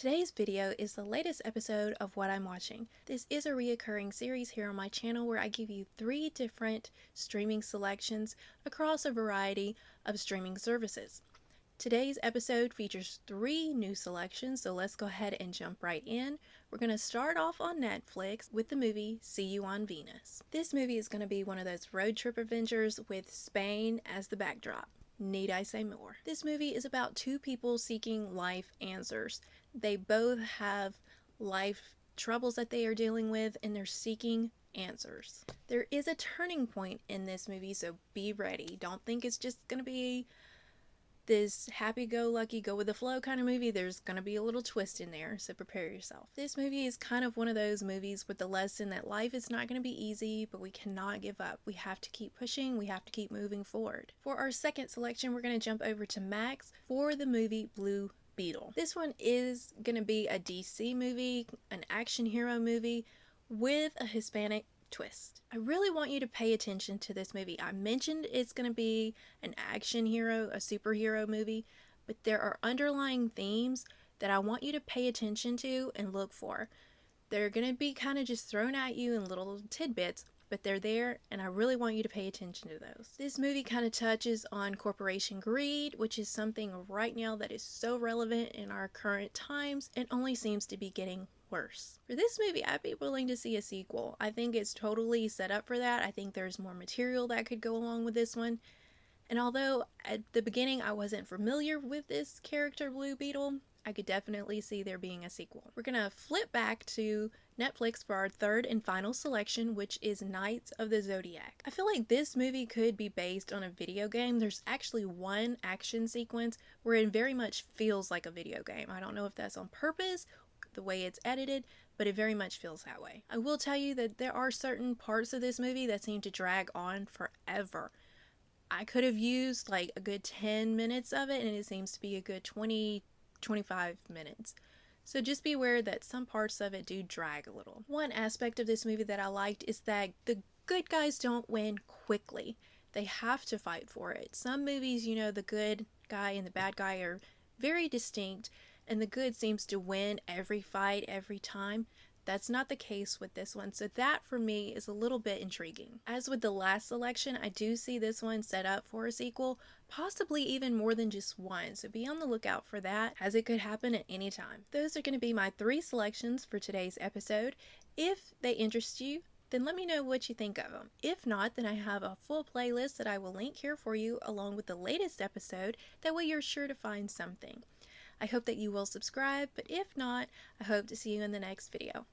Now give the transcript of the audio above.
Today's video is the latest episode of What I'm Watching. This is a reoccurring series here on my channel where I give you 3 different streaming selections across a variety of streaming services. Today's episode features 3 new selections, so let's go ahead and jump right in. We're going to start off on Netflix with the movie See You on Venus. This movie is going to be one of those road trip adventures with Spain as the backdrop. Need I say more? This movie is about 2 people seeking life answers. They both have life troubles that they are dealing with and they're seeking answers. There is a turning point in this movie, so be ready. Don't think it's just going to be this happy-go-lucky, go-with-the-flow kind of movie. There's going to be a little twist in there, so prepare yourself. This movie is kind of one of those movies with the lesson that life is not going to be easy, but we cannot give up. We have to keep pushing. We have to keep moving forward. For our second selection, we're going to jump over to Max for the movie Blue Beetle. This one is going to be a DC movie, an action hero movie with a Hispanic twist. I really want you to pay attention to this movie. I mentioned it's going to be an action hero, a superhero movie, but there are underlying themes that I want you to pay attention to and look for. They're going to be kind of just thrown at you in little tidbits, but they're there and I really want you to pay attention to those. This movie kind of touches on corporation greed, which is something right now that is so relevant in our current times and only seems to be getting worse. For this movie, I'd be willing to see a sequel. I think it's totally set up for that. I think there's more material that could go along with this one. And although at the beginning I wasn't familiar with this character, Blue Beetle, I could definitely see there being a sequel. We're gonna flip back to Netflix for our third and final selection, which is Knights of the Zodiac. I feel like this movie could be based on a video game. There's actually one action sequence where it very much feels like a video game. I don't know if that's on purpose, the way it's edited, but it very much feels that way. I will tell you that there are certain parts of this movie that seem to drag on forever. I could have used like a good 10 minutes of it and it seems to be a good 25 minutes. So just be aware that some parts of it do drag a little. One aspect of this movie that I liked is that the good guys don't win quickly. They have to fight for it. Some movies, you know, the good guy and the bad guy are very distinct and the good seems to win every fight every time. That's not the case with this one, so that for me is a little bit intriguing. As with the last selection, I do see this one set up for a sequel, possibly even more than just one, so be on the lookout for that, as it could happen at any time. Those are going to be my 3 selections for today's episode. If they interest you, then let me know what you think of them. If not, then I have a full playlist that I will link here for you along with the latest episode, that way you're sure to find something. I hope that you will subscribe, but if not, I hope to see you in the next video.